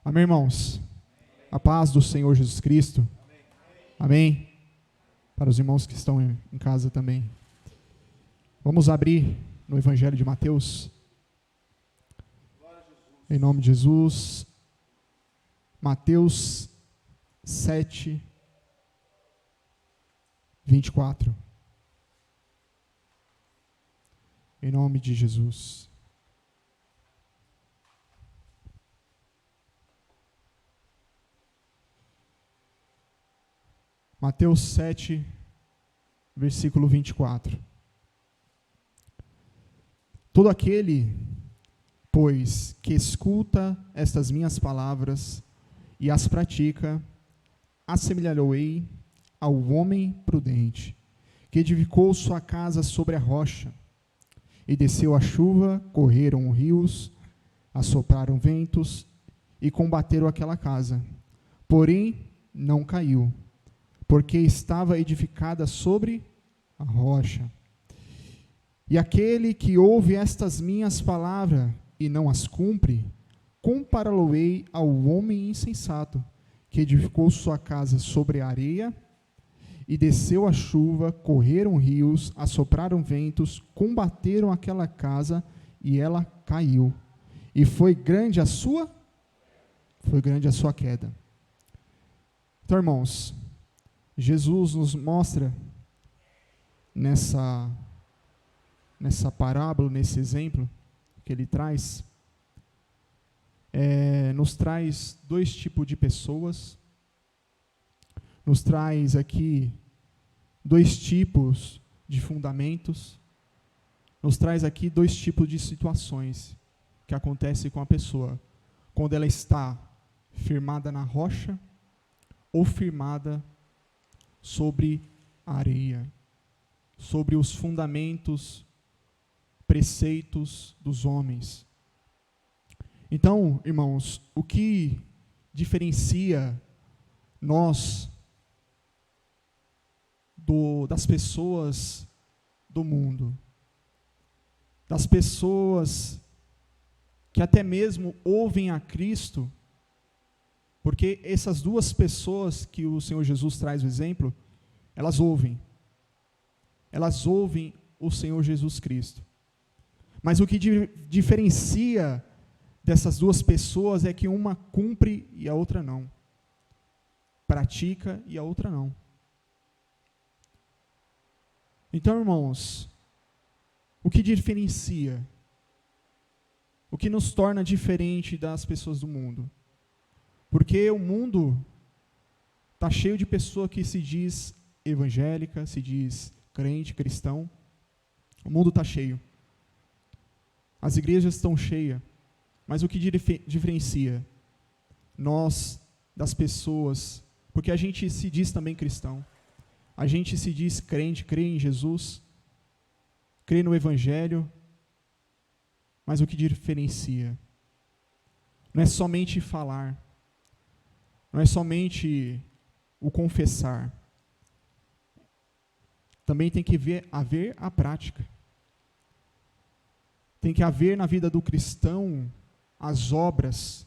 Amém, irmãos? A paz do Senhor Jesus Cristo. Amém? Para os irmãos que estão em casa também. Vamos abrir no Evangelho de Mateus. Em nome de Jesus. Mateus 7, 24. Em nome de Jesus. Mateus 7, versículo 24. Todo aquele, pois, que escuta estas minhas palavras e as pratica, assemelhá-lo-ei ao homem prudente, que edificou sua casa sobre a rocha, e desceu a chuva, correram rios, assopraram ventos, e combateram aquela casa. Porém, não caiu, porque estava edificada sobre a rocha. E aquele que ouve estas minhas palavras e não as cumpre, compará-lo-ei ao homem insensato, que edificou sua casa sobre a areia, e desceu a chuva, correram rios, assopraram ventos, combateram aquela casa, e ela caiu. E foi grande a sua queda. Então, irmãos, Jesus nos mostra nessa parábola, nesse exemplo que ele traz, nos traz dois tipos de pessoas, nos traz aqui dois tipos de fundamentos, nos traz aqui dois tipos de situações que acontecem com a pessoa, quando ela está firmada na rocha ou firmada sobre a areia, sobre os fundamentos, preceitos dos homens. Então, irmãos, o que diferencia nós das pessoas do mundo, das pessoas que até mesmo ouvem a Cristo, porque essas duas pessoas que o Senhor Jesus traz o exemplo, elas ouvem o Senhor Jesus Cristo. Mas o que diferencia dessas duas pessoas é que uma cumpre e a outra não. Pratica e a outra não. Então, irmãos, o que diferencia? O que nos torna diferente das pessoas do mundo? Porque o mundo está cheio de pessoa que se diz evangélica, se diz crente, cristão. O mundo está cheio. As igrejas estão cheias. Mas o que diferencia nós das pessoas? Porque a gente se diz também cristão. A gente se diz crente, crê em Jesus, crê no Evangelho. Mas o que diferencia? Não é somente falar. Não é somente o confessar. Também tem que haver a prática. Tem que haver na vida do cristão as obras.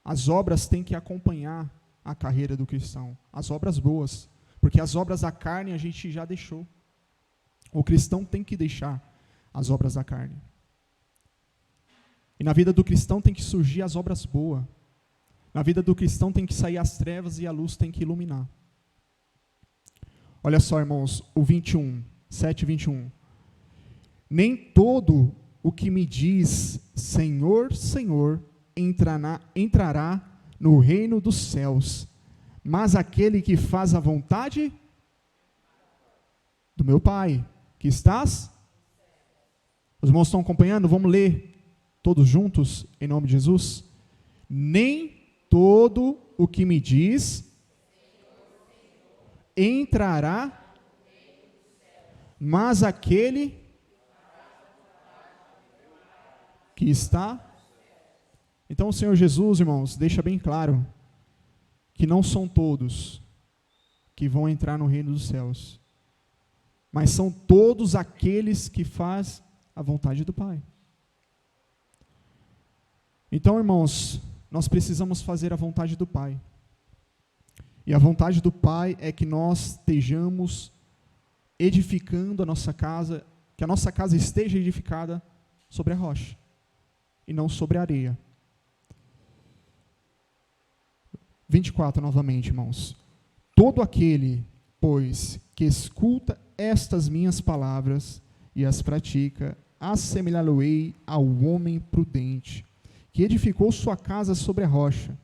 As obras têm que acompanhar a carreira do cristão. As obras boas. Porque as obras da carne a gente já deixou. O cristão tem que deixar as obras da carne. E na vida do cristão tem que surgir as obras boas. Na vida do cristão tem que sair as trevas e a luz tem que iluminar. Olha só, irmãos, o 21, 7, 21. Nem todo o que me diz Senhor, Senhor, entrará no reino dos céus, mas aquele que faz a vontade do meu Pai, que estás. Os irmãos estão acompanhando? Vamos ler todos juntos, em nome de Jesus? Nem todo o que me diz entrará, mas aquele que está. Então o Senhor Jesus, irmãos, deixa bem claro que não são todos que vão entrar no reino dos céus, mas são todos aqueles que fazem a vontade do Pai. Então, irmãos, nós precisamos fazer a vontade do Pai. E a vontade do Pai é que nós estejamos edificando a nossa casa, que a nossa casa esteja edificada sobre a rocha, e não sobre a areia. 24 novamente, irmãos. Todo aquele, pois, que escuta estas minhas palavras e as pratica, assemelhá-lo-ei ao homem prudente, que edificou sua casa sobre a rocha.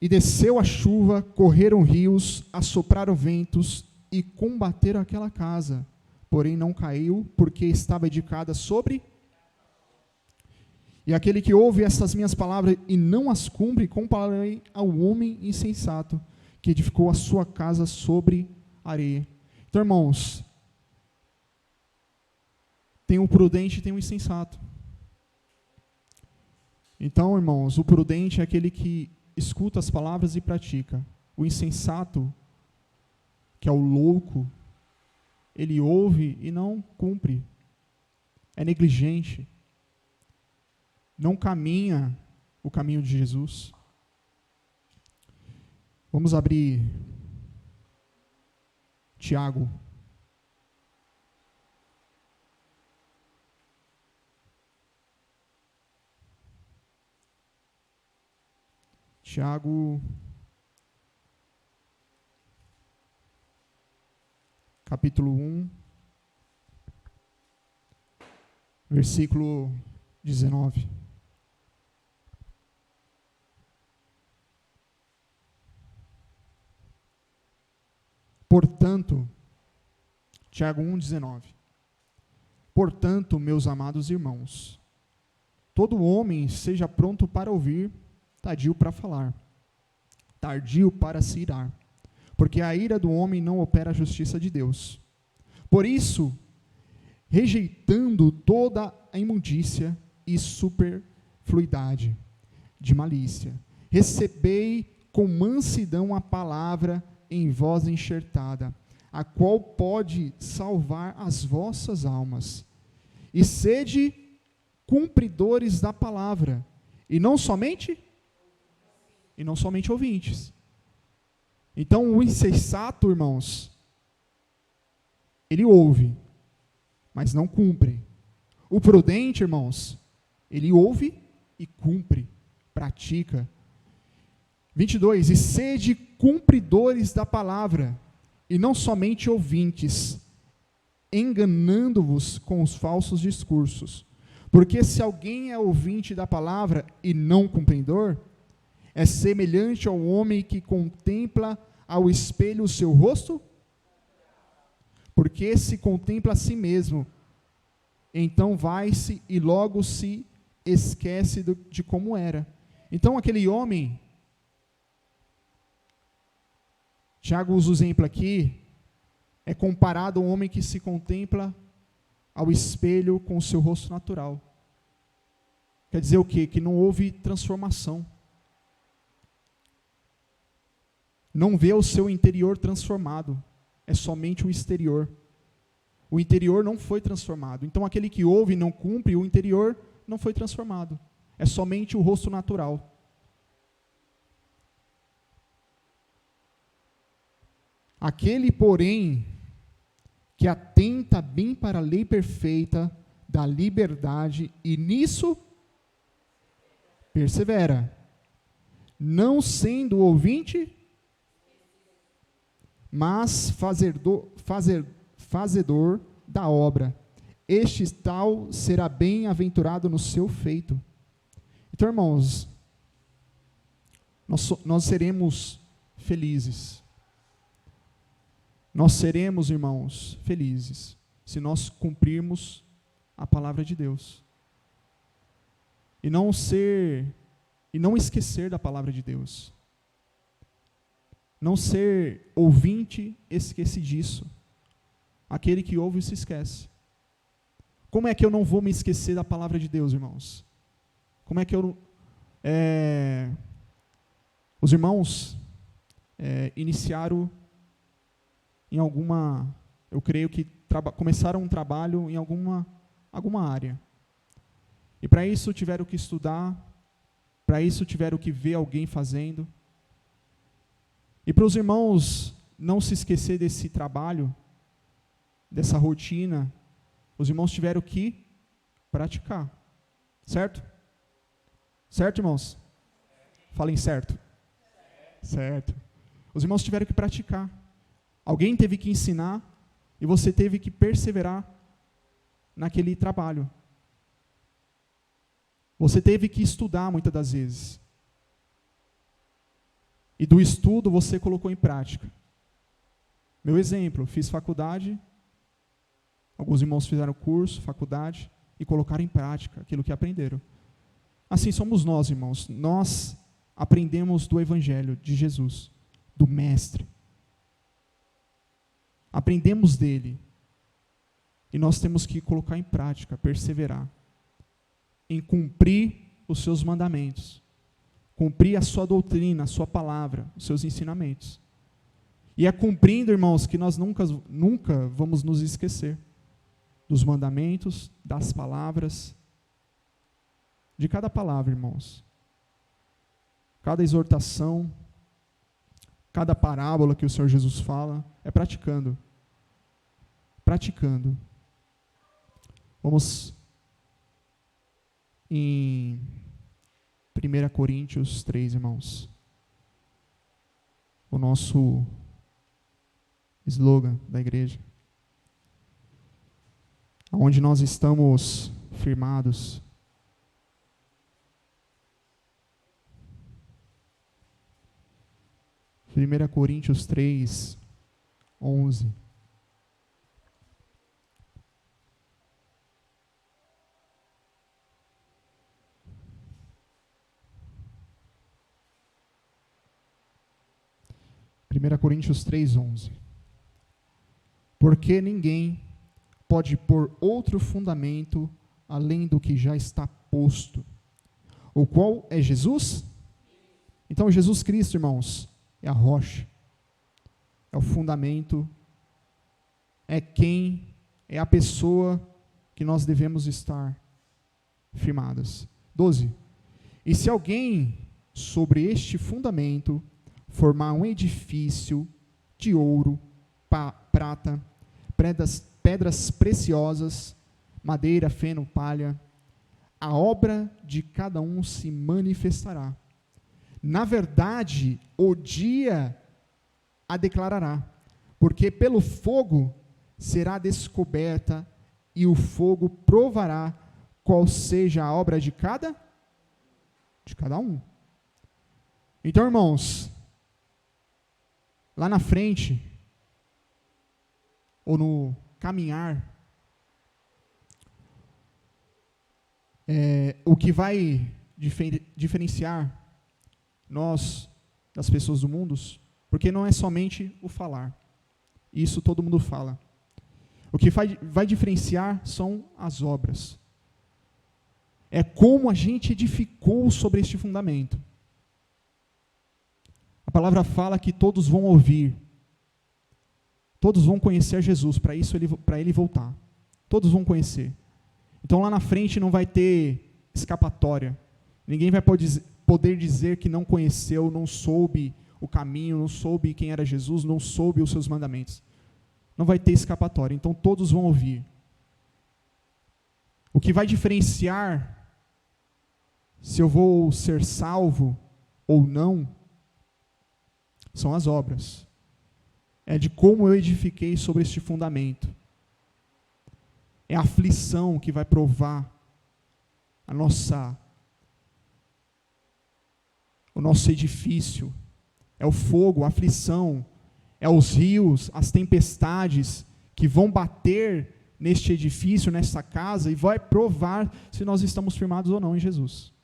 E desceu a chuva, correram rios, assopraram ventos e combateram aquela casa. Porém não caiu, porque estava edificada sobre. E aquele que ouve estas minhas palavras e não as cumpre, compararei ao homem insensato, que edificou a sua casa sobre areia. Então, irmãos, tem o prudente e tem o insensato. Então, irmãos, o prudente é aquele que escuta as palavras e pratica. O insensato, que é o louco, ele ouve e não cumpre. É negligente. Não caminha o caminho de Jesus. Vamos abrir Tiago. Tiago, capítulo 1, versículo 19. Portanto, Tiago 1,19. Portanto, meus amados irmãos, todo homem seja pronto para ouvir, tardio para falar, tardio para se irar, porque a ira do homem não opera a justiça de Deus. Por isso, rejeitando toda a imundícia e superfluidade de malícia, recebei com mansidão a palavra em voz enxertada, a qual pode salvar as vossas almas. E sede cumpridores da palavra, e não somente ouvintes. Então, o insensato, irmãos, ele ouve, mas não cumpre. O prudente, irmãos, ele ouve e cumpre, pratica. 22, e sede cumpridores da palavra, e não somente ouvintes, enganando-vos com os falsos discursos. Porque se alguém é ouvinte da palavra e não cumpridor, é semelhante ao homem que contempla ao espelho o seu rosto, porque se contempla a si mesmo, então vai-se e logo se esquece de como era. Então aquele homem, Tiago usa o exemplo aqui, é comparado ao homem que se contempla ao espelho com o seu rosto natural. Quer dizer o quê? Que não houve transformação. Não vê o seu interior transformado, é somente o exterior. O interior não foi transformado. Então aquele que ouve e não cumpre, o interior não foi transformado. É somente o rosto natural. Aquele, porém, que atenta bem para a lei perfeita da liberdade e nisso persevera, não sendo ouvinte, mas fazedor da obra. Este tal será bem-aventurado no seu feito. Então, irmãos, nós seremos felizes. Nós seremos, irmãos, felizes se nós cumprirmos a palavra de Deus. E não esquecer da palavra de Deus. Não ser ouvinte esquecidiço. Aquele que ouve e se esquece. Como é que eu não vou me esquecer da palavra de Deus, irmãos? Como é que eu... Os irmãos iniciaram em alguma... Eu creio que começaram um trabalho em alguma área. E para isso tiveram que estudar, para isso tiveram que ver alguém fazendo. E para os irmãos não se esquecer desse trabalho, dessa rotina, os irmãos tiveram que praticar. Certo? Certo, irmãos? Falem certo. Certo. Os irmãos tiveram que praticar. Alguém teve que ensinar e você teve que perseverar naquele trabalho. Você teve que estudar muitas das vezes. E do estudo você colocou em prática. Meu exemplo, fiz faculdade, alguns irmãos fizeram curso, faculdade, e colocaram em prática aquilo que aprenderam. Assim somos nós, irmãos. Nós aprendemos do Evangelho de Jesus, do Mestre. Aprendemos dele. E nós temos que colocar em prática, perseverar, em cumprir os seus mandamentos, cumprir a sua doutrina, a sua palavra, os seus ensinamentos. E é cumprindo, irmãos, que nós nunca vamos nos esquecer dos mandamentos, das palavras, de cada palavra, irmãos. Cada exortação, cada parábola que o Senhor Jesus fala, é praticando. Praticando. Vamos em 1 Coríntios 3, irmãos. O nosso slogan da igreja. Onde nós estamos firmados. Primeira Coríntios 3, 11. Primeira Coríntios 3, 11. Porque ninguém pode pôr outro fundamento além do que já está posto. O qual é Jesus? Então Jesus Cristo, irmãos, é a rocha, é o fundamento, é a pessoa que nós devemos estar firmados. 12. E se alguém sobre este fundamento formar um edifício de ouro, prata, pedras preciosas, madeira, feno, palha, a obra de cada um se manifestará. Na verdade, o dia a declarará, porque pelo fogo será descoberta e o fogo provará qual seja a obra de cada um. Então, irmãos, lá na frente, ou no caminhar, o que vai diferenciar nós das pessoas do mundo, porque não é somente o falar, isso todo mundo fala. O que vai diferenciar são as obras. É como a gente edificou sobre este fundamento. A palavra fala que todos vão ouvir, todos vão conhecer Jesus, para ele voltar. Todos vão conhecer. Então lá na frente não vai ter escapatória. Ninguém vai poder dizer que não conheceu, não soube o caminho, não soube quem era Jesus, não soube os seus mandamentos. Não vai ter escapatória. Então todos vão ouvir. O que vai diferenciar se eu vou ser salvo ou não são as obras. É de como eu edifiquei sobre este fundamento. É a aflição que vai provar o nosso edifício. É o fogo, a aflição, é os rios, as tempestades que vão bater neste edifício, nessa casa, e vai provar se nós estamos firmados ou não em Jesus.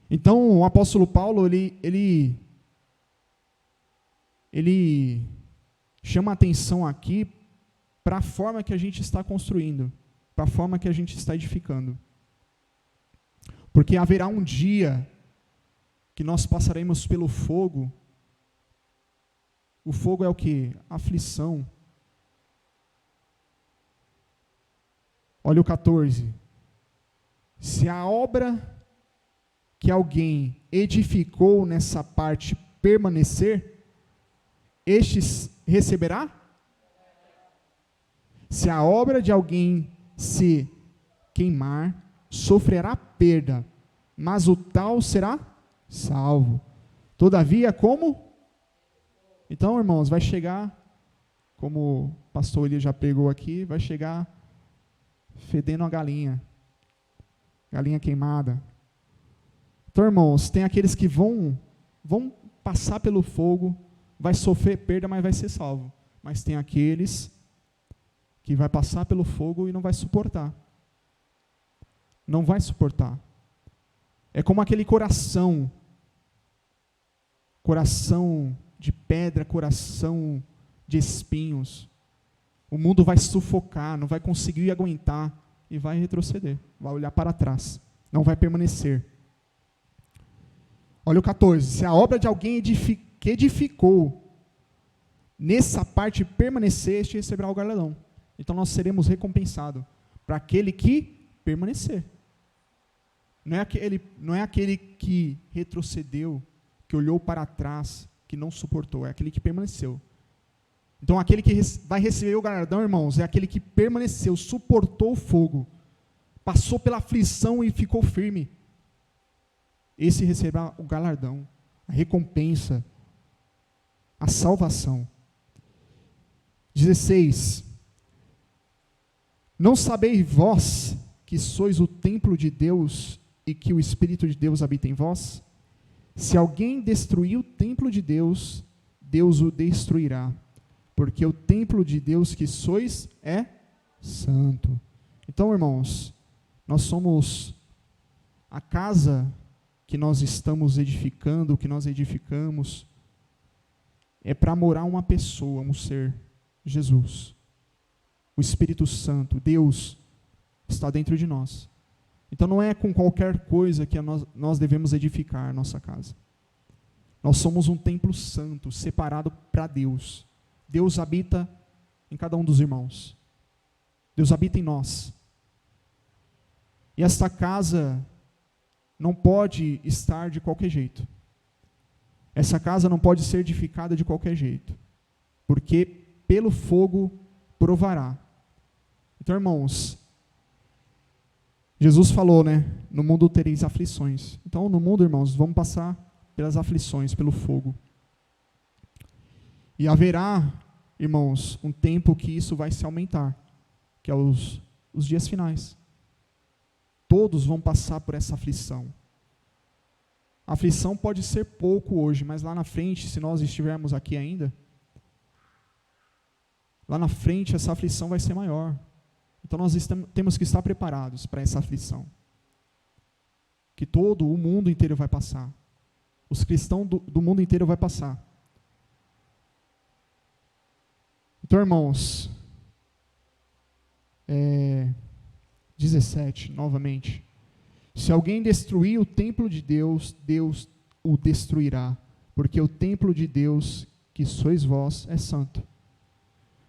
Então, o apóstolo Paulo, ele chama a atenção aqui para a forma que a gente está construindo, para a forma que a gente está edificando. Porque haverá um dia que nós passaremos pelo fogo. O fogo é o quê? Aflição. Olha o 14. Se a obra que alguém edificou nessa parte permanecer, estes receberá? Se a obra de alguém se queimar, sofrerá perda, mas o tal será salvo. Todavia, como? Então, irmãos, vai chegar, como o pastor Elias já pregou aqui, vai chegar fedendo a galinha queimada. Então, irmãos, tem aqueles que vão passar pelo fogo, vai sofrer perda, mas vai ser salvo. Mas tem aqueles que vai passar pelo fogo e não vai suportar. Não vai suportar. É como aquele coração de pedra, coração de espinhos. O mundo vai sufocar, não vai conseguir aguentar e vai retroceder, vai olhar para trás, não vai permanecer. Olha o 14, se a obra de alguém que edificou, nessa parte permanecer, este receberá o galardão. Então nós seremos recompensados para aquele que permanecer. Não é aquele que retrocedeu, que olhou para trás, que não suportou, é aquele que permaneceu. Então aquele que vai receber o galardão, irmãos, é aquele que permaneceu, suportou o fogo, passou pela aflição e ficou firme. Esse receberá o galardão, a recompensa, a salvação. 16. Não sabeis vós que sois o templo de Deus e que o Espírito de Deus habita em vós? Se alguém destruir o templo de Deus, Deus o destruirá, porque o templo de Deus que sois é santo. Então, irmãos, nós somos a casa que nós estamos edificando, o que nós edificamos, é para morar uma pessoa, um ser, Jesus. O Espírito Santo, Deus, está dentro de nós. Então não é com qualquer coisa que nós devemos edificar a nossa casa. Nós somos um templo santo, separado para Deus. Deus habita em cada um dos irmãos. Deus habita em nós. E esta casa não pode estar de qualquer jeito. Essa casa não pode ser edificada de qualquer jeito, porque pelo fogo provará. Então, irmãos, Jesus falou, no mundo tereis aflições. Então, no mundo, irmãos, vamos passar pelas aflições, pelo fogo. E haverá, irmãos, um tempo que isso vai se aumentar, que é os dias finais. Todos vão passar por essa aflição. A aflição pode ser pouco hoje, mas lá na frente, se nós estivermos aqui ainda, lá na frente essa aflição vai ser maior. Então nós temos que estar preparados para essa aflição. Que todo o mundo inteiro vai passar. Os cristãos do mundo inteiro vai passar. Então, irmãos, 17, novamente. Se alguém destruir o templo de Deus, Deus o destruirá, porque o templo de Deus, que sois vós, é santo.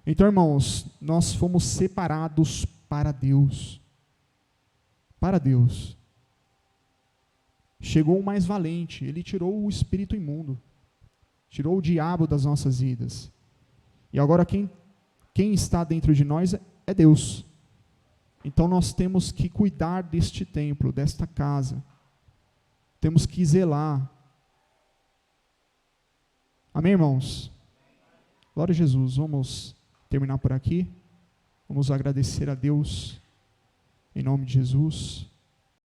Então, irmãos, nós fomos separados para Deus. Para Deus. Chegou o mais valente, ele tirou o espírito imundo, tirou o diabo das nossas vidas. E agora quem está dentro de nós é Deus. Então nós temos que cuidar deste templo, desta casa. Temos que zelar. Amém, irmãos? Glória a Jesus. Vamos terminar por aqui. Vamos agradecer a Deus, em nome de Jesus.